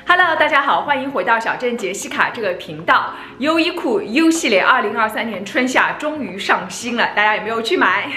Hello， 大家好，欢迎回到小镇杰西卡这个频道。优衣库 U 系列2023年春夏终于上新了，大家有没有去买？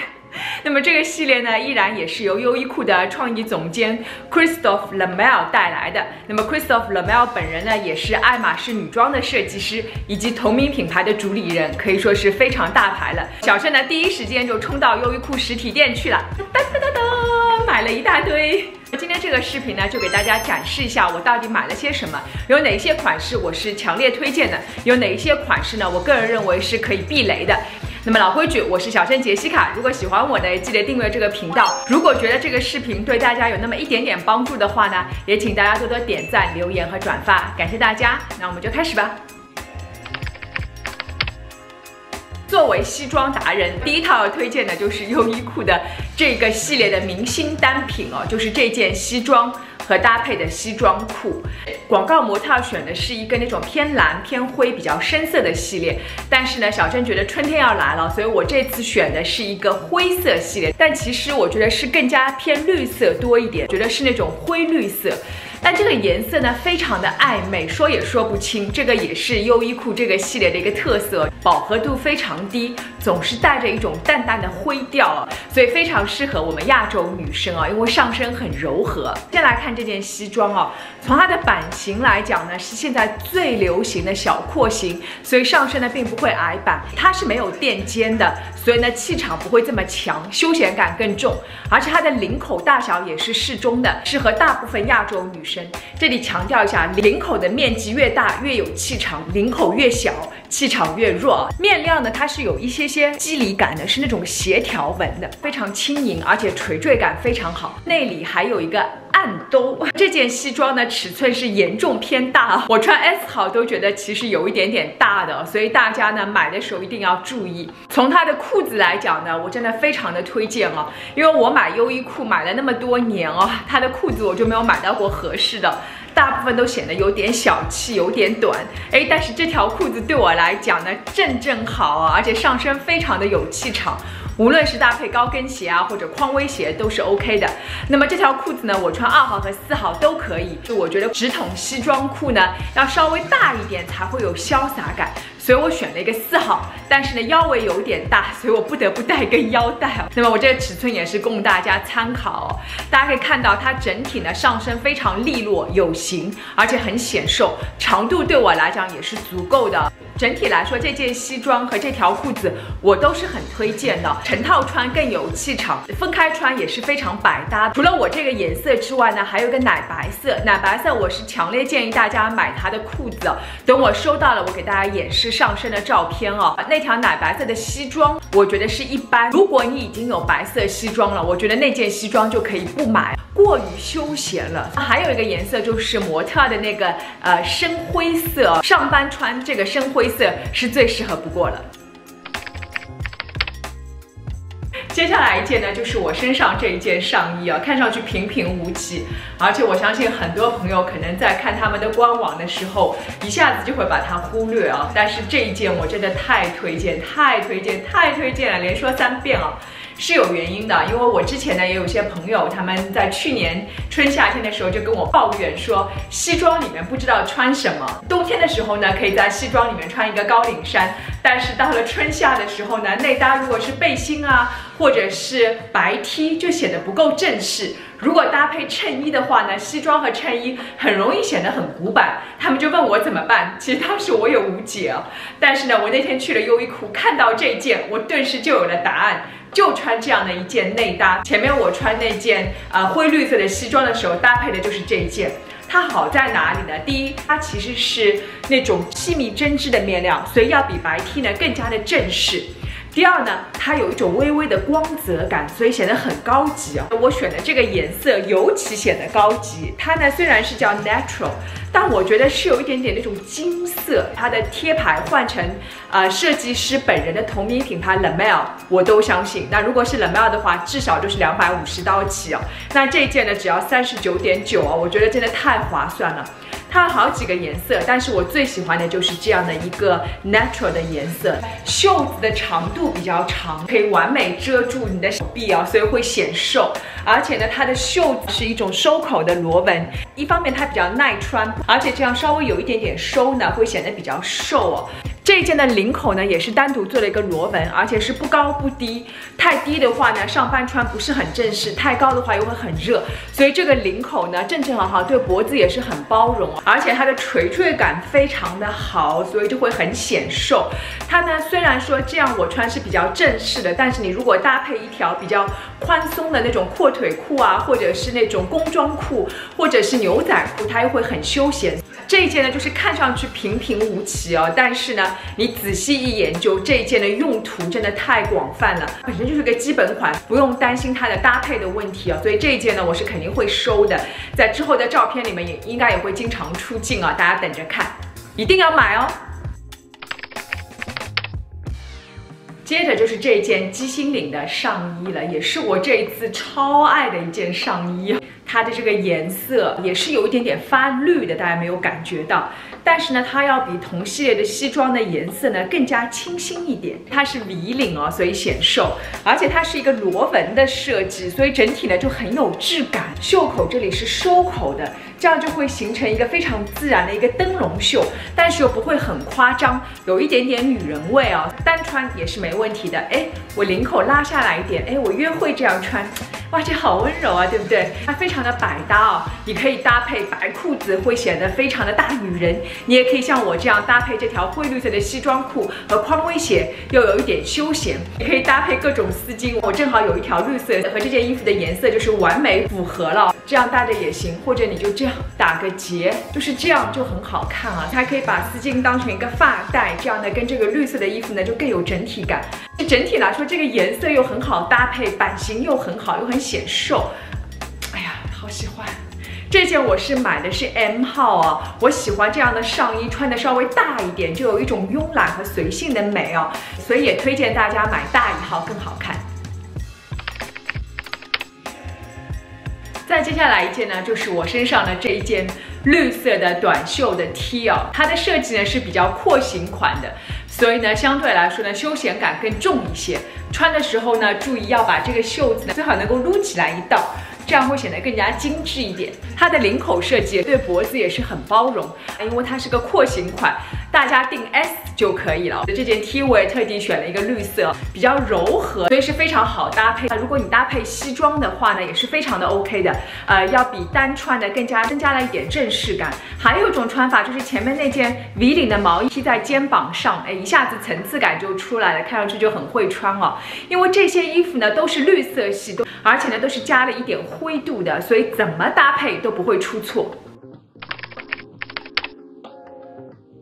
那么这个系列呢，依然也是由优衣库的创意总监 Christophe Lemel 带来的。那么 Christophe Lemel 本人呢，也是爱马仕女装的设计师，以及同名品牌的主理人，可以说是非常大牌了。小镇呢，第一时间就冲到优衣库实体店去了，哒哒哒哒，买了一大堆。今天这个视频呢，就给大家展示一下我到底买了些什么，有哪一些款式我是强烈推荐的，有哪一些款式呢，我个人认为是可以避雷的。那么老规矩，我是小镇杰西卡。如果喜欢我的，记得订阅这个频道。如果觉得这个视频对大家有那么一点点帮助的话呢，也请大家多多点赞、留言和转发，感谢大家。那我们就开始吧。作为西装达人，第一套要推荐的就是优衣库的这个系列的明星单品哦，就是这件西装和搭配的西装裤。广告模特选的是一个那种偏蓝偏灰比较深色的系列，但是呢，小镇觉得春天要来了，所以我这次选的是一个灰色系列，但其实我觉得是更加偏绿色多一点，觉得是那种灰绿色。但这个颜色呢，非常的暧昧，说也说不清。这个也是优衣库这个系列的一个特色，饱和度非常低，总是带着一种淡淡的灰调，所以非常适合我们亚洲女生啊，因为上身很柔和。先来看这件西装哦，从它的版型来讲呢，是现在最流行的小廓型，所以上身呢并不会矮版，它是没有垫肩的，所以呢气场不会这么强，休闲感更重，而且它的领口大小也是适中的，适合大部分亚洲女生。这里强调一下，领口的面积越大越有气场，领口越小气场越弱。面料呢，它是有一些肌理感的，是那种斜条纹的，非常轻盈，而且垂坠感非常好。内里还有一个暗兜。这件西装呢，尺寸是严重偏大，我穿 S 号都觉得其实有一点点大的，所以大家呢买的时候一定要注意。从它的裤子来讲呢，我真的非常的推荐哦，因为我买优衣库买了那么多年哦，它的裤子我就没有买到过合适的。大部分都显得有点小气，有点短，但是这条裤子对我来讲呢，正好啊，而且上身非常的有气场。无论是搭配高跟鞋啊，或者匡威鞋都是 OK 的。那么这条裤子呢，我穿2号和4号都可以。就我觉得直筒西装裤呢，要稍微大一点才会有潇洒感，所以我选了一个4号。但是呢，腰围有点大，所以我不得不带一根腰带哦。那么我这个尺寸也是供大家参考哦。大家可以看到，它整体呢上身非常利落有型，而且很显瘦，长度对我来讲也是足够的。整体来说，这件西装和这条裤子我都是很推荐的，成套穿更有气场，分开穿也是非常百搭。除了我这个颜色之外呢，还有一个奶白色，奶白色我是强烈建议大家买它的裤子哦。等我收到了，我给大家演示上身的照片哦。那条奶白色的西装，我觉得是一般。如果你已经有白色西装了，我觉得那件西装就可以不买，过于休闲了。还有一个颜色就是模特的那个深灰色，上班穿这个深灰色是最适合不过了。接下来一件呢，就是我身上这一件上衣啊，看上去平平无奇，而且我相信很多朋友可能在看他们的官网的时候，一下子就会把它忽略啊。但是这一件我真的太推荐了，连说3遍啊。是有原因的，因为我之前呢也有些朋友，他们在去年春夏天的时候就跟我抱怨说，西装里面不知道穿什么。冬天的时候呢，可以在西装里面穿一个高领衫，但是到了春夏的时候呢，内搭如果是背心啊，或者是白 T， 就显得不够正式。如果搭配衬衣的话呢，西装和衬衣很容易显得很古板。他们就问我怎么办，其实当时我也无解啊。但是呢，我那天去了优衣库，看到这件，我顿时就有了答案。就穿这样的一件内搭，前面我穿那件灰绿色的西装的时候搭配的就是这一件。它好在哪里呢？第一，它其实是那种细密针织的面料，所以要比白 T 呢更加的正式。第二呢，它有一种微微的光泽感，所以显得很高级啊。我选的这个颜色尤其显得高级。它呢虽然是叫 natural， 但我觉得是有一点点那种金色。它的贴牌换成设计师本人的同名品牌 Lemel， 我都相信。那如果是 Lemel 的话，至少就是250刀起哦。那这一件呢只要39.9哦，我觉得真的太划算了。它有好几个颜色，但是我最喜欢的就是这样的一个 natural 的颜色。袖子的长度比较长，可以完美遮住你的手臂啊，所以会显瘦。而且呢，它的袖子是一种收口的螺纹，一方面它比较耐穿，而且这样稍微有一点点收呢，会显得比较瘦哦。这一件的领口呢，也是单独做了一个螺纹，而且是不高不低。太低的话呢，上班穿不是很正式；太高的话又会很热。所以这个领口呢，正正好好，对脖子也是很包容，而且它的垂坠感非常的好，所以就会很显瘦。它呢，虽然说这样我穿是比较正式的，但是你如果搭配一条比较宽松的那种阔腿裤啊，或者是那种工装裤，或者是牛仔裤，它又会很休闲。这一件呢，就是看上去平平无奇哦，但是呢，你仔细一研究，这一件的用途真的太广泛了，本身就是个基本款，不用担心它的搭配的问题哦。所以这一件呢，我是肯定会收的，在之后的照片里面也应该也会经常出镜啊，大家等着看，一定要买哦。接着就是这件鸡心领的上衣了，也是我这一次超爱的一件上衣。它的这个颜色也是有一点点发绿的，大家没有感觉到，但是呢，它要比同系列的西装的颜色呢更加清新一点。它是 V 领哦，所以显瘦，而且它是一个螺纹的设计，所以整体呢就很有质感。袖口这里是收口的，这样就会形成一个非常自然的一个灯笼袖，但是又不会很夸张，有一点点女人味哦，单穿也是没问题的。哎，我领口拉下来一点，哎，我约会这样穿，哇，这好温柔啊，对不对？它非常的百搭哦，你可以搭配白裤子，会显得非常的大女人；你也可以像我这样搭配这条灰绿色的西装裤和匡威鞋，又有一点休闲。你可以搭配各种丝巾，我正好有一条绿色和这件衣服的颜色就是完美符合了，这样搭着也行，或者你就这样打个结，就是这样就很好看啊。它可以把丝巾当成一个发带，这样呢跟这个绿色的衣服呢就更有整体感。整体来说，这个颜色又很好搭配，版型又很好，又很显瘦。哎呀，好喜欢！这件我是买的是 M 号啊，我喜欢这样的上衣，穿的稍微大一点，就有一种慵懒和随性的美哦，所以也推荐大家买大一号更好看。再接下来一件呢，就是我身上的这一件绿色的短袖的 T 哦，它的设计呢是比较廓形款的，所以呢相对来说呢休闲感更重一些。穿的时候呢，注意要把这个袖子呢最好能够撸起来一道，这样会显得更加精致一点。它的领口设计对脖子也是很包容，因为它是个廓形款，大家定 S 就可以了。这件 T 我也特地选了一个绿色，比较柔和，所以是非常好搭配。如果你搭配西装的话呢，也是非常的 OK 的。要比单穿的更加增加了一点正式感。还有一种穿法就是前面那件 V 领的毛衣披在肩膀上，哎，一下子层次感就出来了，看上去就很会穿哦。因为这些衣服呢都是绿色系，而且呢都是加了一点灰度的，所以怎么搭配都不会出错。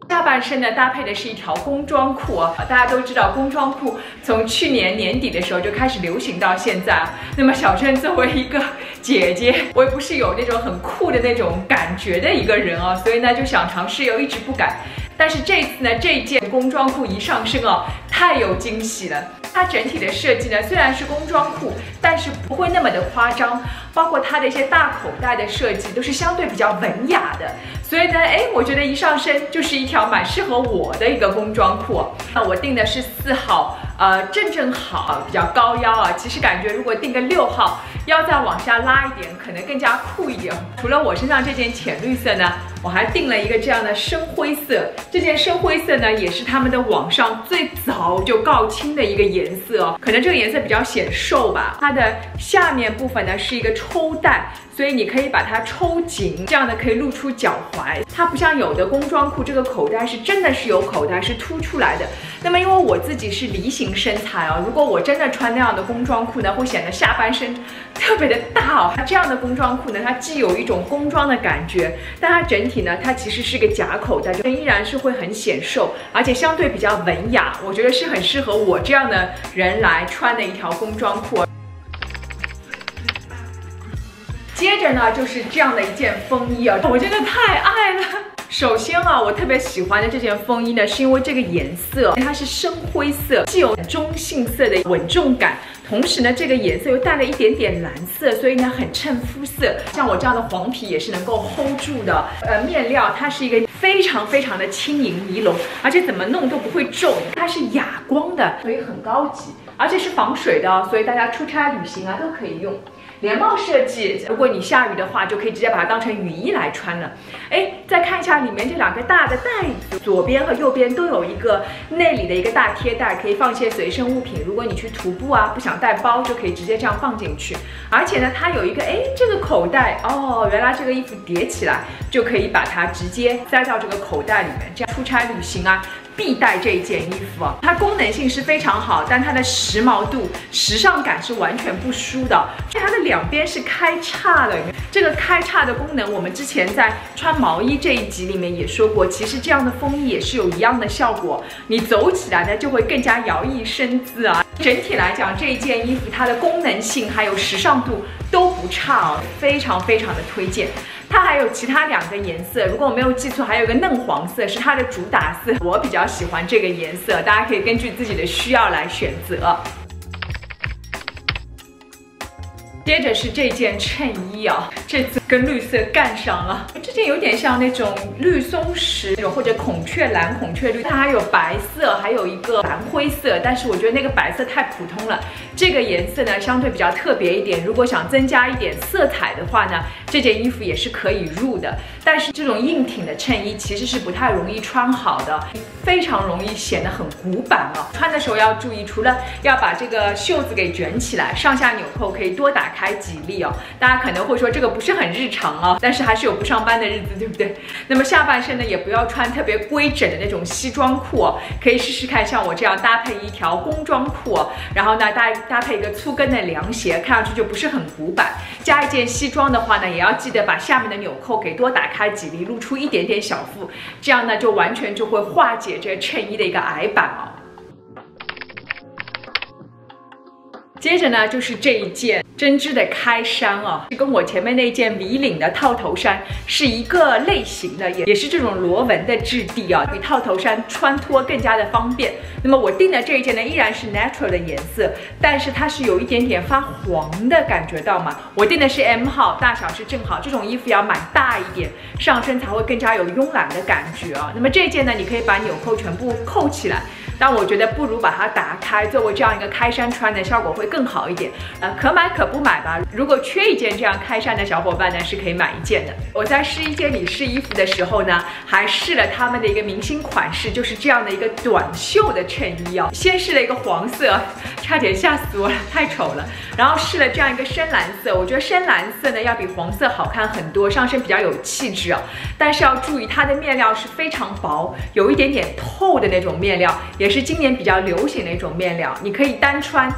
下半身呢搭配的是一条工装裤哦，大家都知道工装裤从去年年底的时候就开始流行到现在。那么小珍作为一个姐姐，我也不是有那种很酷的那种感觉的一个人哦，所以呢就想尝试，又一直不敢。但是这一次呢，这一件工装裤一上身哦，太有惊喜了。它整体的设计呢，虽然是工装裤，但是不会那么的夸张，包括它的一些大口袋的设计都是相对比较文雅的。所以呢，哎，我觉得一上身就是一条蛮适合我的一个工装裤。那我定的是4号，正好，比较高腰啊。其实感觉如果定个6号，腰再往下拉一点，可能更加酷一点。除了我身上这件浅绿色呢，我还定了一个这样的深灰色。这件深灰色呢，也是他们的网上最早就告罄的一个颜色哦。可能这个颜色比较显瘦吧。它的下面部分呢是一个抽带，所以你可以把它抽紧，这样呢可以露出脚踝。它不像有的工装裤，这个口袋是真的是有口袋，是凸出来的。那么因为我自己是梨形身材哦，如果我真的穿那样的工装裤呢，会显得下半身特别的大哦。这样的工装裤呢，它既有一种工装的感觉，但它整体呢，它其实是个假口袋，依然是会很显瘦，而且相对比较文雅。我觉得是很适合我这样的人来穿的一条工装裤。接着呢，就是这样的一件风衣啊，我真的太爱了。首先啊，我特别喜欢的这件风衣呢，是因为这个颜色它是深灰色，既有中性色的稳重感，同时呢，这个颜色又带了一点点蓝色，所以呢很衬肤色。像我这样的黄皮也是能够 hold 住的。面料它是一个非常的轻盈尼龙，而且怎么弄都不会皱，它是哑光的，所以很高级，而且是防水的，所以大家出差旅行啊都可以用。连帽设计，如果你下雨的话，就可以直接把它当成雨衣来穿了。哎，再看一下里面这两个大的袋子，左边和右边都有一个内里的一个大贴袋，可以放一些随身物品。如果你去徒步啊，不想带包，就可以直接这样放进去。而且呢，它有一个这个口袋哦，原来这个衣服叠起来就可以把它直接塞到这个口袋里面，这样出差旅行啊必带这一件衣服啊。它功能性是非常好，但它的时髦度、时尚感是完全不输的。它的两边是开叉的，这个开叉的功能，我们之前在穿毛衣这一集里面也说过，其实这样的风衣也是有一样的效果，你走起来呢就会更加摇曳生姿啊。整体来讲，这一件衣服它的功能性还有时尚度都不差哦，非常的推荐。它还有其他2个颜色，如果我没有记错，还有一个嫩黄色是它的主打色，我比较喜欢这个颜色，大家可以根据自己的需要来选择。接着是这件衬衣啊，这次跟绿色干上了。这件有点像那种绿松石那种，或者孔雀蓝、孔雀绿，它还有白色，还有一个蓝灰色，但是我觉得那个白色太普通了。这个颜色呢相对比较特别一点，如果想增加一点色彩的话呢，这件衣服也是可以入的。但是这种硬挺的衬衣其实是不太容易穿好的，非常容易显得很古板啊。穿的时候要注意，除了要把这个袖子给卷起来，上下纽扣可以多打开几粒哦。大家可能会说这个不是很日常啊，但是还是有不上班的日子，对不对？那么下半身呢，也不要穿特别规整的那种西装裤哦，可以试试看像我这样搭配一条工装裤哦，然后呢搭配一个粗跟的凉鞋，看上去就不是很古板。加一件西装的话呢，也要记得把下面的纽扣给多打开几粒，露出一点点小腹，这样呢就完全就会化解这衬衣的一个矮板哦。接着呢，就是这一件针织的开衫啊，跟我前面那件 V 领的套头衫是一个类型的，也是这种螺纹的质地啊，比套头衫穿脱更加的方便。那么我订的这一件呢，依然是 natural 的颜色，但是它是有一点点发黄的感觉到吗？我订的是 M 号，大小是正好，这种衣服要买大一点，上身才会更加有慵懒的感觉啊。那么这一件呢，你可以把纽扣全部扣起来。但我觉得不如把它打开，作为这样一个开衫穿的效果会更好一点。可买可不买吧。如果缺一件这样开衫的小伙伴呢，是可以买一件的。我在试衣间里试衣服的时候呢，还试了他们的一个明星款式，就是这样的一个短袖的衬衣啊。先试了一个黄色，差点吓死我了，太丑了。然后试了这样一个深蓝色，我觉得深蓝色呢要比黄色好看很多，上身比较有气质啊。但是要注意它的面料是非常薄，有一点点透的那种面料，也是今年比较流行的一种面料，你可以单穿。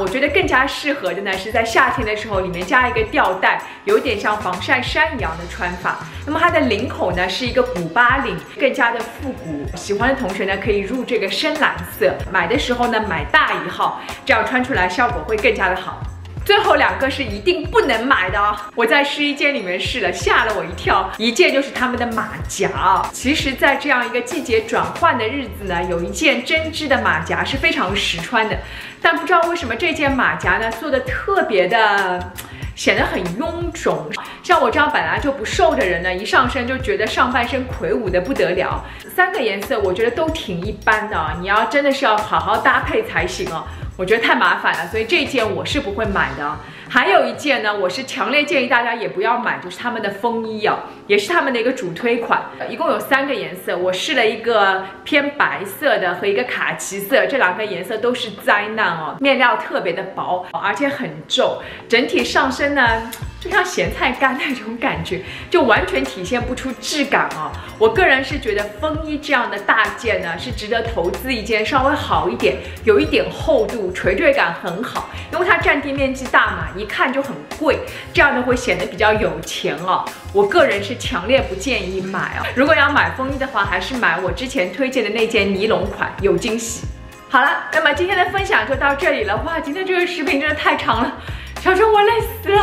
我觉得更加适合的呢是在夏天的时候里面加一个吊带，有点像防晒衫一样的穿法。那么它的领口呢是一个古巴领，更加的复古。喜欢的同学呢可以入这个深蓝色，买的时候呢买大1号，这样穿出来效果会更加的好。最后2个是一定不能买的哦，我在试衣间里面试了，吓了我一跳。一件就是他们的马甲啊，其实在这样一个季节转换的日子呢，有一件针织的马甲是非常实穿的，但不知道为什么这件马甲呢做的特别的显得很臃肿，像我这样本来就不瘦的人呢，一上身就觉得上半身魁梧的不得了。3个颜色我觉得都挺一般的啊，你要真的是要好好搭配才行哦。我觉得太麻烦了，所以这件我是不会买的。还有一件呢，我是强烈建议大家也不要买，就是他们的风衣啊，也是他们的一个主推款。一共有3个颜色，我试了一个偏白色的和一个卡其色，这2个颜色都是灾难哦，面料特别的薄，而且很皱，整体上身呢就像咸菜干那种感觉，就完全体现不出质感哦。我个人是觉得风衣这样的大件呢，是值得投资一件稍微好一点，有一点厚度，垂坠感很好，因为它占地面积大嘛，一看就很贵，这样呢会显得比较有钱哦。我个人是强烈不建议买哦。如果要买风衣的话，还是买我之前推荐的那件尼龙款，有惊喜。好了，那么今天的分享就到这里了。哇，今天这个视频真的太长了。小郑，我累死了。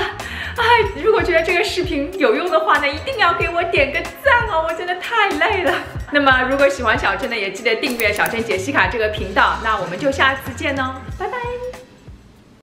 哎，如果觉得这个视频有用的话呢，一定要给我点个赞哦，我真的太累了。那么如果喜欢小郑的，也记得订阅小郑解析卡这个频道。那我们就下次见哦，拜拜。